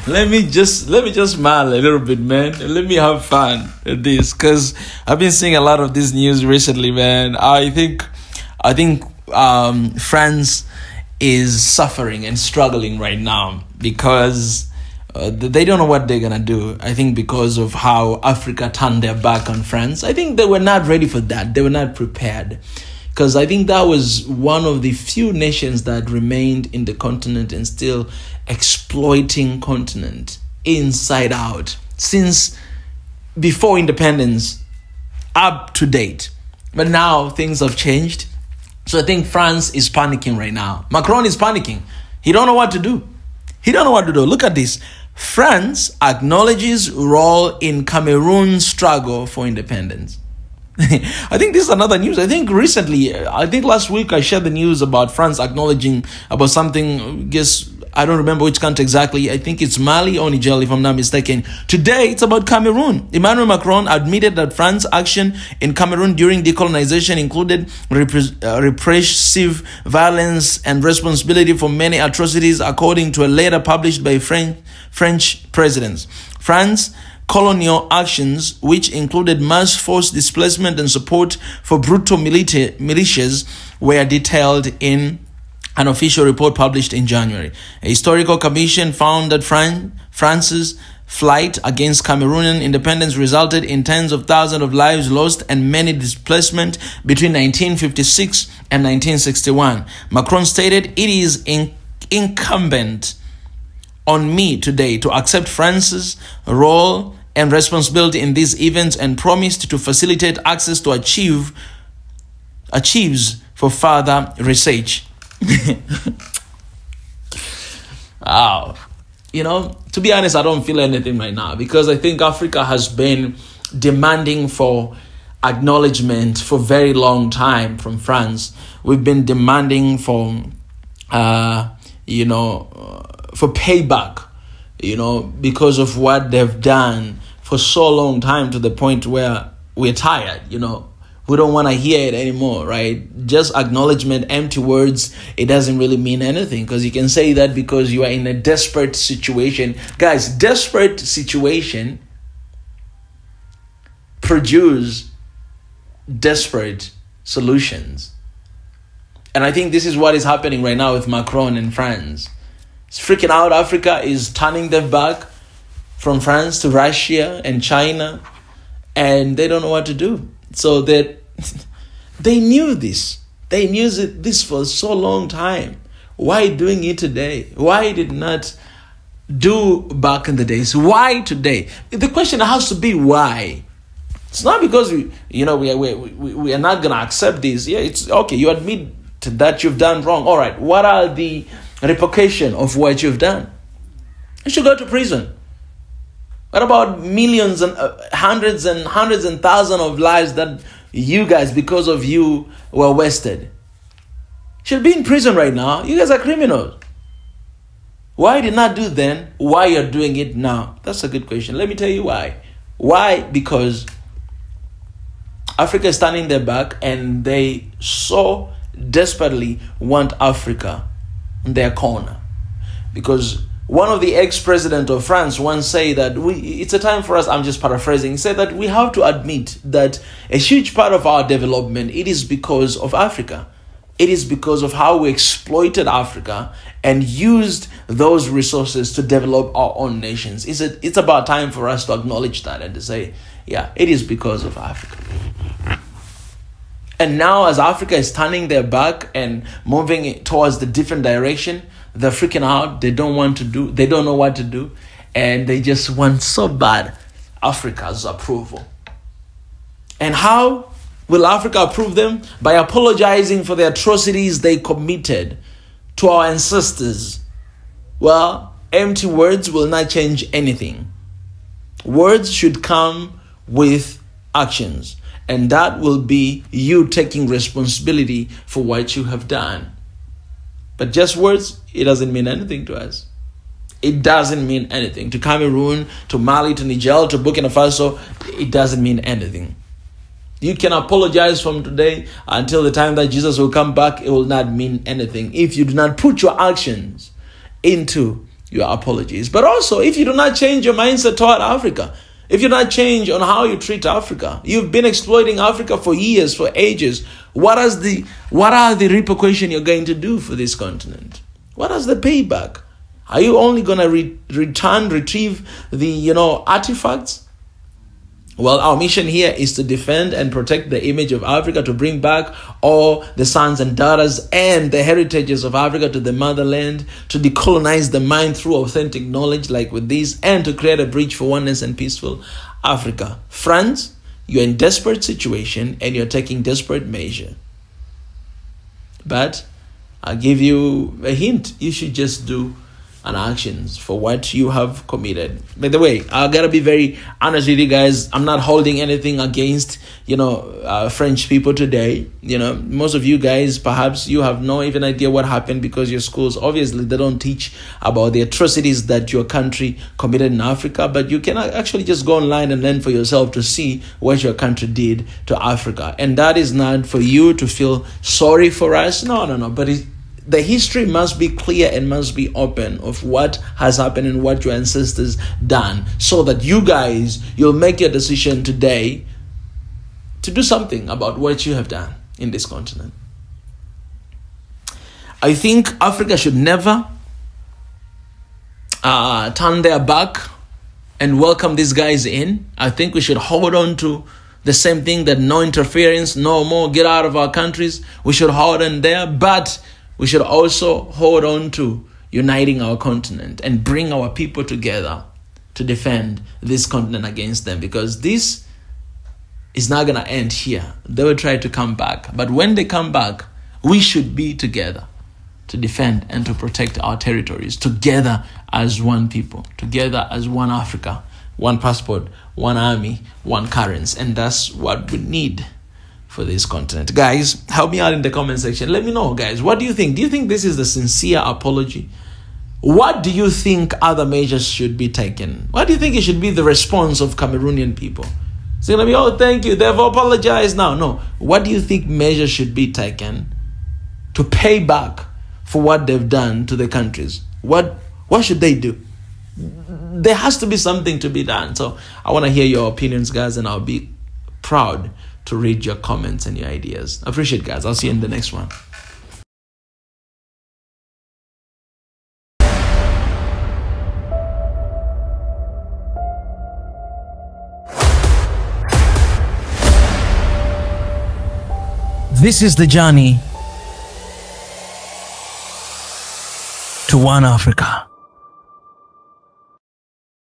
let me just smile a little bit, man. Let me have fun at this, because I've been seeing a lot of this news recently, man. I think France is suffering and struggling right now because they don't know what they're gonna do. I think because of how Africa turned their back on France. I think they were not ready for that. They were not prepared. Because I think that was one of the few nations that remained in the continent and still exploiting continent inside out since before independence up to date. But now things have changed. So I think France is panicking right now. Macron is panicking. He don't know what to do. Look at this. France acknowledges role in Cameroon's struggle for independence. I think this is another news. I think last week I shared the news about France acknowledging about something. I don't remember which country exactly. I think it's Mali or Niger, if I'm not mistaken. Today, it's about Cameroon. Emmanuel Macron admitted that France's action in Cameroon during decolonization included repressive violence and responsibility for many atrocities, according to a letter published by French presidents. France's colonial actions, which included mass force displacement and support for brutal militias, were detailed in an official report published in January. A historical commission found that France's flight against Cameroonian independence resulted in tens of thousands of lives lost and many displacement between 1956 and 1961. Macron stated, "It is incumbent on me today to accept France's role and responsibility in these events and promised to facilitate access to achieves for further research." Wow. To be honest, I don't feel anything right now because I think Africa has been demanding for acknowledgement for a very long time from France. We've been demanding for, for payback, because of what they've done for so long time to the point where we're tired, We don't want to hear it anymore, right? Just acknowledgement, empty words, it doesn't really mean anything because you can say that because you are in a desperate situation. Guys, desperate situation produce desperate solutions. And I think this is what is happening right now with Macron and France. It's freaking out. Africa is turning their back from France to Russia and China, and they don't know what to do. So that they knew this. They knew this for so long time. Why doing it today? Why did not do back in the days? Why today? The question has to be why. It's not because we are not gonna accept this. Yeah, it's okay. You admit that you've done wrong. All right. What are the repercussions of what you've done? You should go to prison. What about millions and hundreds and thousands of lives that you guys, because of you, were wasted? Should be in prison right now. You guys are criminals. Why did not do then? Why you're doing it now? That's a good question. Let me tell you why. Why? Because Africa is turning their back and they so desperately want Africa in their corner. Because one of the ex-presidents of France once said that it's a time for us, I'm just paraphrasing, he said that we have to admit that a huge part of our development, it is because of Africa. It is because of how we exploited Africa and used those resources to develop our own nations. It's about time for us to acknowledge that and to say, yeah, it is because of Africa. And now as Africa is turning their back and moving towards the different direction, they're freaking out. They don't know what to do. And they just want so bad Africa's approval. And how will Africa approve them? By apologizing for the atrocities they committed to our ancestors. Well, empty words will not change anything. Words should come with actions. And that will be you taking responsibility for what you have done. But just words, it doesn't mean anything to us. It doesn't mean anything. To Cameroon, to Mali, to Niger, to Burkina Faso, it doesn't mean anything. You can apologize from today until the time that Jesus will come back. It will not mean anything if you do not put your actions into your apologies. But also, if you do not change your mindset toward Africa, if you do not change on how you treat Africa, you've been exploiting Africa for years, for ages. What are the repercussions you're going to do for this continent? What is the payback? Are you only going to retrieve the, artifacts? Well, our mission here is to defend and protect the image of Africa, to bring back all the sons and daughters and the heritages of Africa to the motherland, to decolonize the mind through authentic knowledge like with this, and to create a bridge for oneness and peaceful Africa. France, you're in desperate situation and you're taking desperate measure. But I'll give you a hint. You should just do an actions for what you have committed. By the way, I gotta be very honest with you guys. I'm not holding anything against French people today. Most of you guys, perhaps you have no even idea what happened, because your schools, obviously, they don't teach about the atrocities that your country committed in Africa. But you can actually just go online and learn for yourself to see what your country did to Africa. And that is not for you to feel sorry for us. No. But the history must be clear and must be open of what has happened and what your ancestors done, so that you'll make your decision today to do something about what you have done in this continent. I think Africa should never turn their back and welcome these guys in. I think we should hold on to the same thing, that no interference, no more, get out of our countries. We should hold on there, but we should also hold on to uniting our continent and bring our people together to defend this continent against them, because this is not going to end here. They will try to come back. But when they come back, we should be together to defend and to protect our territories, together as one people, together as one Africa, one passport, one army, one currency. And that's what we need for this continent. Guys, help me out in the comment section. Let me know, guys. What do you think? Do you think this is a sincere apology? What do you think other measures should be taken? What do you think it should be the response of Cameroonian people? It's going to be, oh, thank you, they've apologized now. No. What do you think measures should be taken to pay back for what they've done to the countries? What should they do? There has to be something to be done. So I want to hear your opinions, guys, and I'll be proud to read your comments and your ideas. I appreciate it, guys. I'll see you in the next one. This is the journey to one Africa.